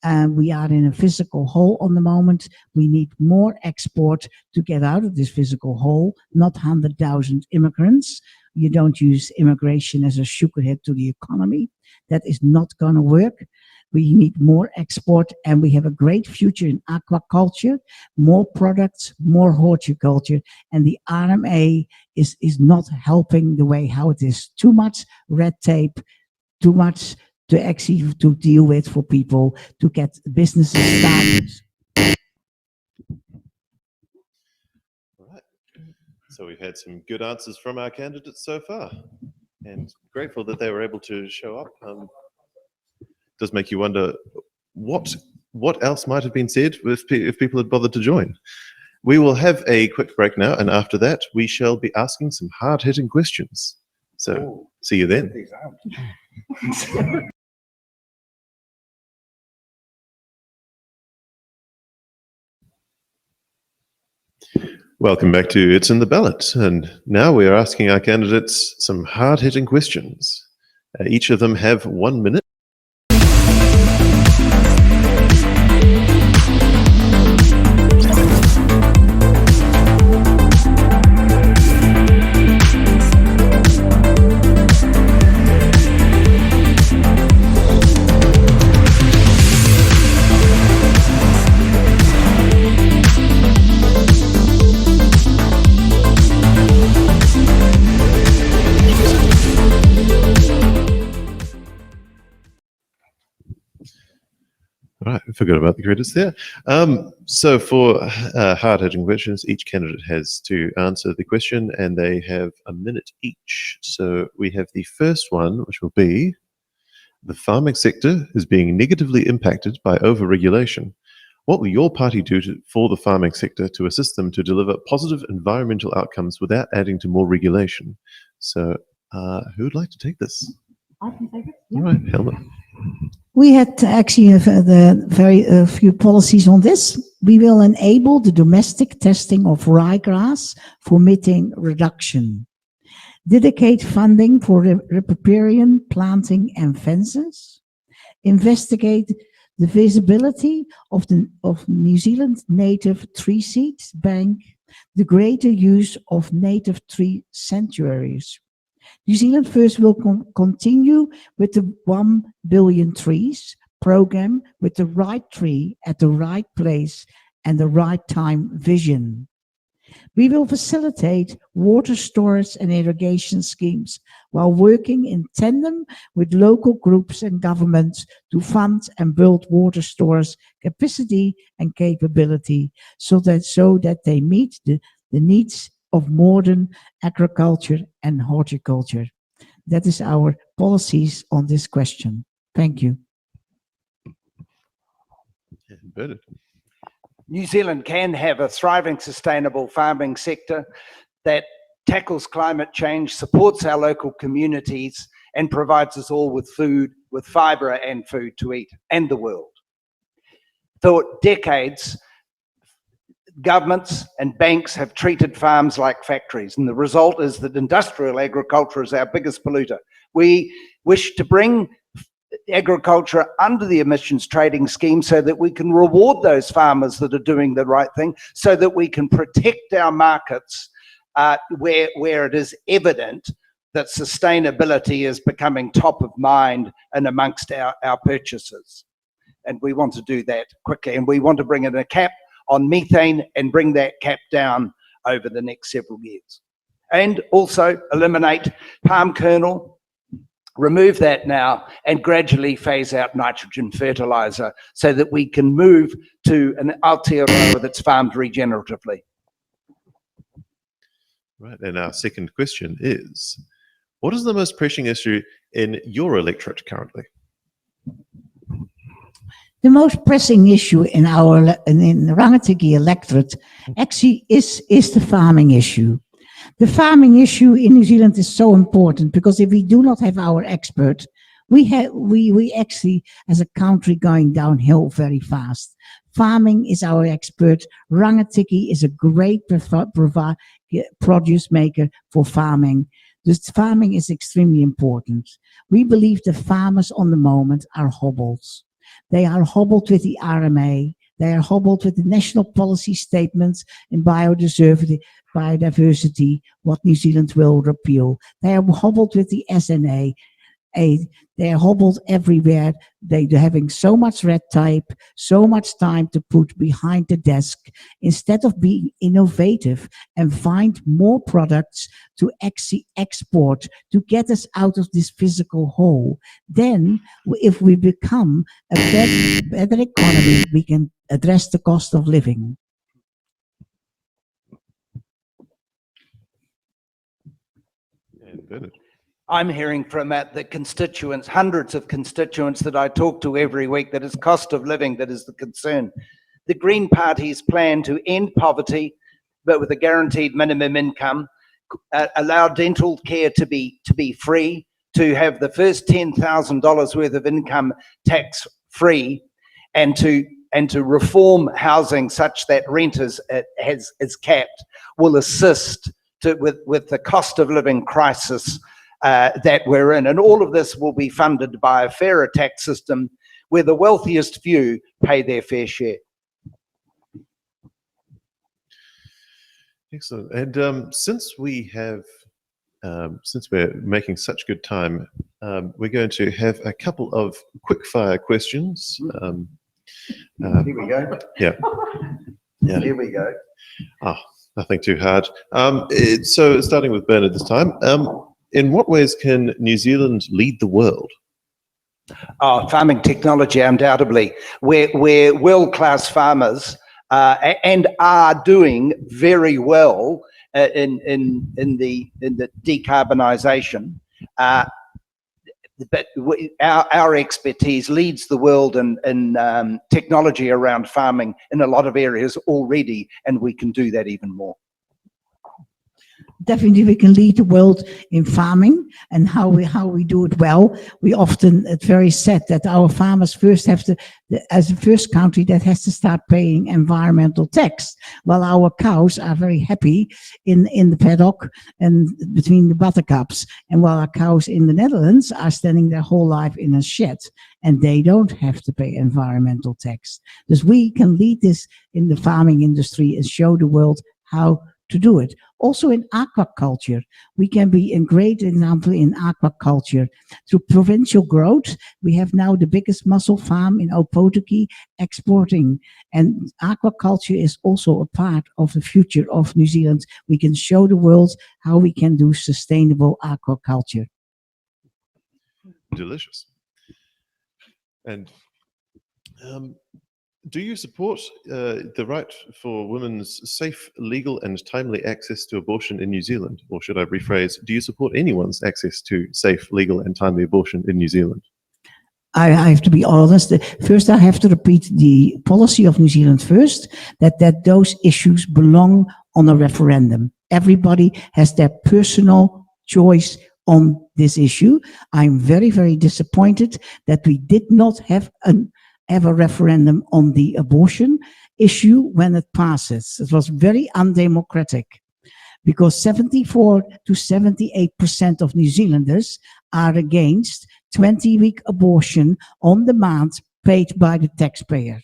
D: We are in a physical hole on the moment. We need more export to get out of this physical hole, not 100,000 immigrants. You don't use immigration as a sugarhead to the economy. That is not going to work. We need more export, and we have a great future in aquaculture, more products, more horticulture, and the RMA is not helping the way how it is. Too much red tape, too much to actually to deal with for people to get businesses started.
A: All right. So we've had some good answers from our candidates so far, and grateful that they were able to show up. Does make you wonder what else might have been said if people had bothered to join. We will have a quick break now, and after that we shall be asking some hard-hitting questions. So see you then. Welcome back to It's in the Ballot, and now we are asking our candidates some hard-hitting questions. Each of them have 1 minute. Right, I forgot about the credits there. So for hard-hitting questions, each candidate has to answer the question, and they have 1 minute each. So we have the first one, which will be, the farming sector is being negatively impacted by over-regulation. What will your party do for the farming sector to assist them to deliver positive environmental outcomes without adding to more regulation? So who would like to take this?
D: I can take it. Yeah.
A: All right, Helma.
D: We had actually very few policies on this. We will enable the domestic testing of ryegrass for methane reduction. Dedicate funding for riparian planting and fences. Investigate the visibility of New Zealand native tree seeds bank. The greater use of native tree sanctuaries. New Zealand First will continue with the 1 billion trees program with the right tree at the right place and the right time vision. We will facilitate water storage and irrigation schemes while working in tandem with local groups and governments to fund and build water storage capacity and capability so that they meet the needs of modern agriculture and horticulture. That is our policies on this question. Thank you.
A: Bernard.
B: New Zealand can have a thriving, sustainable farming sector that tackles climate change, supports our local communities, and provides us all with food, with fibre and food to eat, and the world. For decades, governments and banks have treated farms like factories, and the result is that industrial agriculture is our biggest polluter. We wish to bring agriculture under the emissions trading scheme so that we can reward those farmers that are doing the right thing, so that we can protect our markets where it is evident that sustainability is becoming top of mind and amongst our purchases. And we want to do that quickly, and we want to bring in a cap on methane and bring that cap down over the next several years. And also eliminate palm kernel, remove that now, and gradually phase out nitrogen fertilizer so that we can move to an Aotearoa that's farmed regeneratively.
A: Right, and our second question is, what is the most pressing issue in your electorate currently?
D: The most pressing issue in the Rangitīkei Electorate actually is the farming issue. The farming issue in New Zealand is so important because if we do not have our expert, we actually as a country going downhill very fast. Farming is our expert. Rangitīkei is a great produce maker for farming. This farming is extremely important. We believe the farmers on the moment are hobbled. They are hobbled with the RMA. They are hobbled with the national policy statements in biodiversity, what New Zealand will repeal. They are hobbled with the SNA. They are hobbled everywhere. They're having so much red tape, so much time to put behind the desk, instead of being innovative and find more products to actually export, to get us out of this physical hole. Then, if we become a better economy, we can address the cost of living.
A: And Bernard.
B: I'm hearing from the constituents, hundreds of constituents that I talk to every week, that is cost of living that is the concern. The Green Party's plan to end poverty, but with a guaranteed minimum income, allow dental care to be free, to have the first $10,000 worth of income tax free, and to reform housing such that rent is capped, will assist with the cost of living crisis that we're in. And all of this will be funded by a fairer tax system where the wealthiest few pay their fair share.
A: Excellent. And since we're making such good time, we're going to have a couple of quick fire questions.
B: Here we go.
A: Yeah. Yeah.
B: Here we go.
A: Oh, nothing too hard. So starting with Bernard this time. In what ways can New Zealand lead the world?
B: Oh, farming technology, undoubtedly. We're world-class farmers and are doing very well in the decarbonisation. But our expertise leads the world in technology around farming in a lot of areas already, and we can do that even more.
D: Definitely, we can lead the world in farming, and how we do it well. It's very sad that our farmers first have to, as the first country that has to start paying environmental tax, while our cows are very happy in the paddock and between the buttercups, and while our cows in the Netherlands are standing their whole life in a shed, and they don't have to pay environmental tax. Because we can lead this in the farming industry and show the world how to do it. Also in aquaculture, we can be a great example in aquaculture. Through provincial growth, we have now the biggest mussel farm in Aotearoa exporting. And aquaculture is also a part of the future of New Zealand. We can show the world how we can do sustainable aquaculture.
A: Delicious. And do you support the right for women's safe, legal and timely access to abortion in New Zealand? Or should I rephrase, do you support anyone's access to safe, legal and timely abortion in New Zealand?
D: I have to be honest. First, I have to repeat the policy of New Zealand first, that those issues belong on a referendum. Everybody has their personal choice on this issue. I'm very, very disappointed that we did not have a referendum on the abortion issue when it passes. It was very undemocratic, because 74 to 78% of New Zealanders are against 20-week abortion on demand paid by the taxpayer.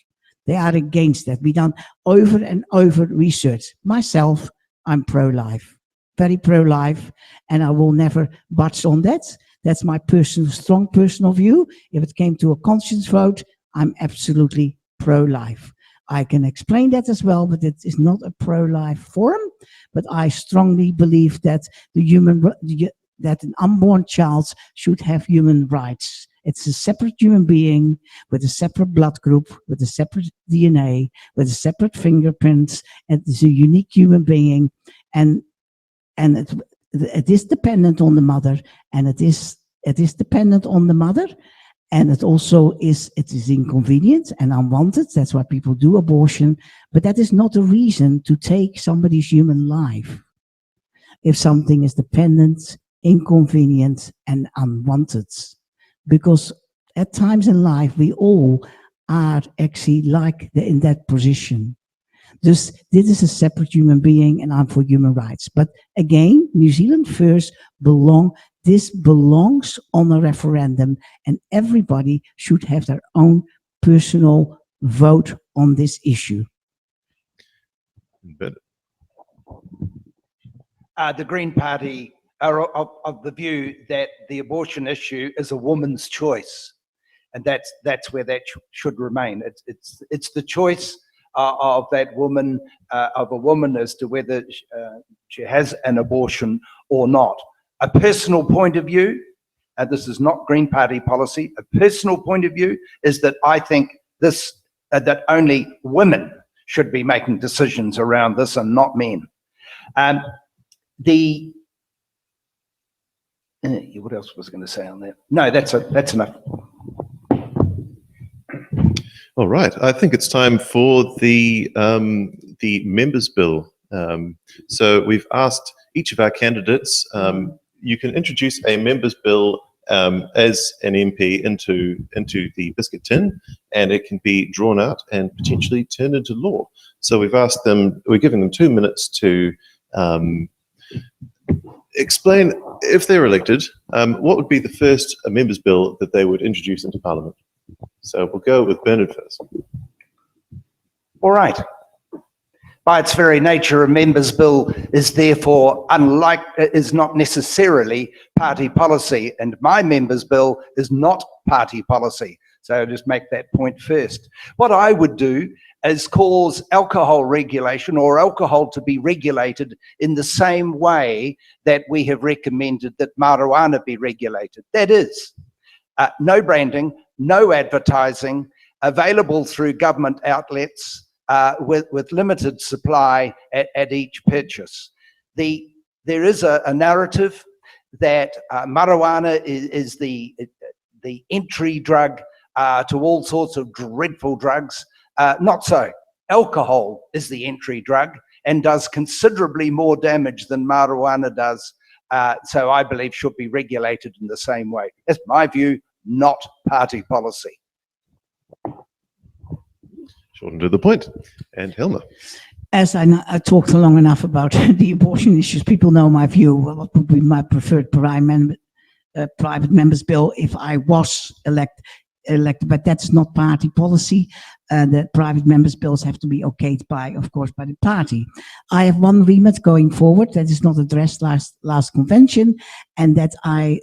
D: They are against that. We've done over and over research. Myself, I'm pro-life, very pro-life, and I will never budge on that. That's my strong personal view. If it came to a conscience vote, I'm absolutely pro-life. I can explain that as well, but it is not a pro-life forum. But I strongly believe that that an unborn child should have human rights. It's a separate human being with a separate blood group, with a separate DNA, with a separate fingerprints. It is a unique human being, and it is dependent on the mother, and it is dependent on the mother. And it also is inconvenient and unwanted. That's why people do abortion. But that is not a reason to take somebody's human life. If something is dependent, inconvenient, and unwanted. Because at times in life, we all are actually like in that position. Dus dit is a separate human being and I'm for human rights. But again, New Zealand First this belongs on a referendum and everybody should have their own personal vote on this issue.
A: But
B: The Green Party are of the view that the abortion issue is a woman's choice, and that's where that should remain. It's the choice of that woman, of a woman, as to whether she has an abortion or not. A personal point of view, and this is not Green Party policy, a personal point of view is that I think this that only women should be making decisions around this and not men. What else was I going to say on that? No, that's enough.
A: all right, I think it's time for the members' bill. So we've asked each of our candidates. You can introduce a members' bill as an MP into the biscuit tin, and it can be drawn out and potentially turned into law. So we've asked them. We're giving them 2 minutes to explain, if they're elected, what would be the first members' bill that they would introduce into Parliament. So we'll go with Bernard first.
B: All right. By its very nature, a members' bill is therefore is not necessarily party policy, and my members' bill is not party policy. So I'll just make that point first. What I would do is cause alcohol regulation or alcohol to be regulated in the same way that we have recommended that marijuana be regulated. That is, no branding, no advertising, available through government outlets, with limited supply at each purchase. There is a narrative that marijuana is the entry drug to all sorts of dreadful drugs. Not so. Alcohol is the entry drug and does considerably more damage than marijuana does. So I believe should be regulated in the same way. That's my view, not party policy.
A: Short and to the point. And Helma.
D: As I talked long enough about the abortion issues, people know my view. What would be my preferred private members' bill if I was elected? But that's not party policy. The private members' bills have to be okayed by, of course, by the party. I have one remit going forward that is not addressed last convention, and that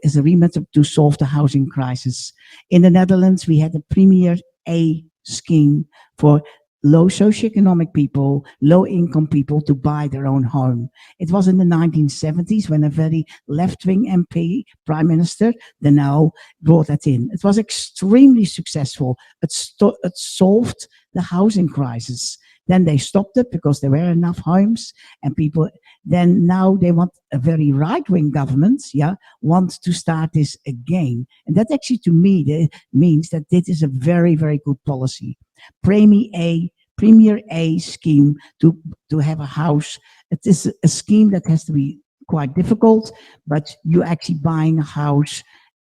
D: is a remit to solve the housing crisis. In the Netherlands, we had a Premier A scheme for low socioeconomic people, low-income people to buy their own home. It was in the 1970s when a very left-wing MP, Prime Minister, De Nau, brought that in. It was extremely successful. It solved the housing crisis. Then they stopped it because there were enough homes, and people, then now they want a very right-wing government, want to start this again. And that actually, to me, means that this is a very, very good policy. Premier A scheme to have a house. It is a scheme that has to be quite difficult, but you're actually buying a house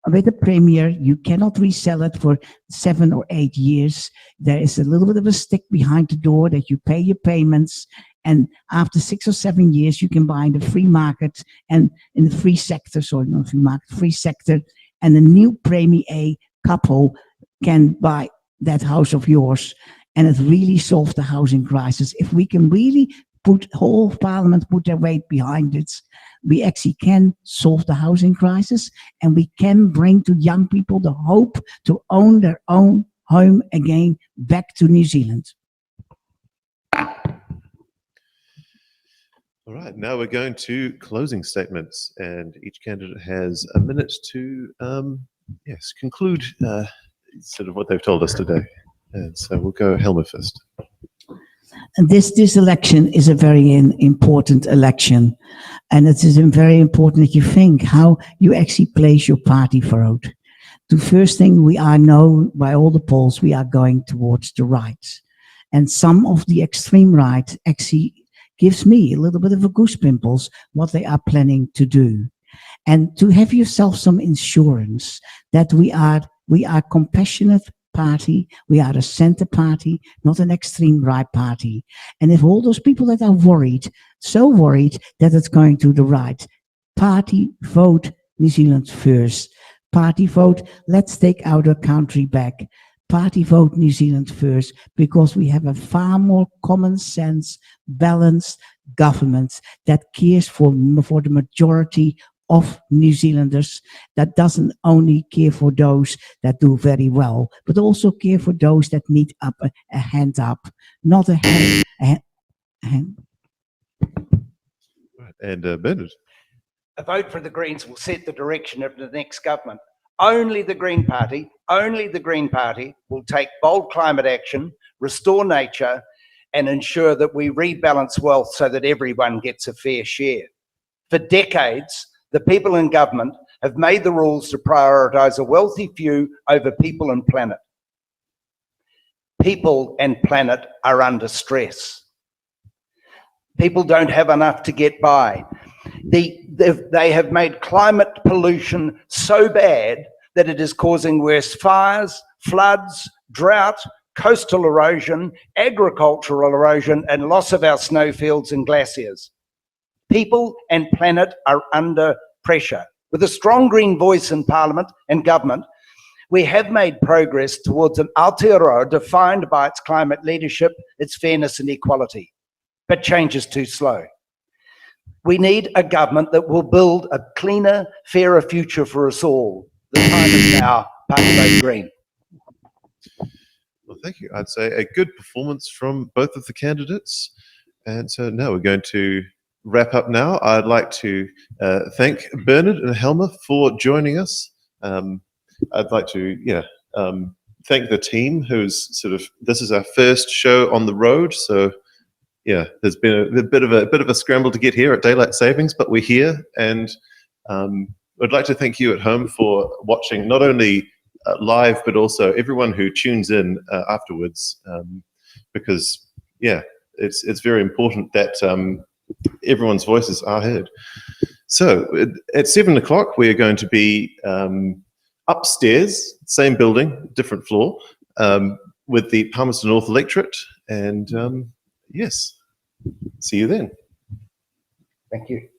D: with a Premier. You cannot resell it for 7 or 8 years. There is a little bit of a stick behind the door that you pay your payments, and after 6 or 7 years, you can buy in the free market and in the free sector, free sector, and a new Premier A couple can buy that house of yours, and it really solved the housing crisis. If we can really whole Parliament put their weight behind it, we actually can solve the housing crisis, and we can bring to young people the hope to own their own home again back to New Zealand.
A: All right, now we're going to closing statements, and each candidate has a minute to conclude sort of what they've told us today. And so we'll go Helma first.
D: And this election is a very important election, and it is very important that you think how you actually place your party vote. The first thing, we are known by all the polls, we are going towards the right, and some of the extreme right actually gives me a little bit of a goosepimples what they are planning to do. And to have yourself some insurance that we are compassionate party. We are a centre party, not an extreme right party. And if all those people that are worried, so worried that it's going to the right, party vote New Zealand first. Party vote, let's take our country back. Party vote New Zealand first, because we have a far more common sense, balanced government that cares for the majority of New Zealanders, that doesn't only care for those that do very well, but also care for those that need a hand up, not a hand.
A: And Bernard.
B: A vote for the Greens will set the direction of the next government. Only the Green Party will take bold climate action, restore nature, and ensure that we rebalance wealth so that everyone gets a fair share. For decades, the people in government have made the rules to prioritise a wealthy few over people and planet. People and planet are under stress. People don't have enough to get by. They have made climate pollution so bad that it is causing worse fires, floods, drought, coastal erosion, agricultural erosion, and loss of our snowfields and glaciers. People and planet are under pressure. With a strong Green voice in Parliament and government, we have made progress towards an Aotearoa defined by its climate leadership, its fairness and equality. But change is too slow. We need a government that will build a cleaner, fairer future for us all. The time is now. Party vote Green.
A: Well, thank you. I'd say a good performance from both of the candidates. And so now we're going to wrap up now. I'd like to thank Bernard and Helma for joining us. I'd like to thank the team who's this is our first show on the road. So yeah, there's been a bit of a scramble to get here at daylight savings, but we're here. And I'd like to thank you at home for watching, not only live, but also everyone who tunes in afterwards, because yeah, it's very important that everyone's voices are heard. So at 7 o'clock, we are going to be upstairs, same building, different floor, with the Palmerston North Electorate, and yes, see you then.
B: Thank you.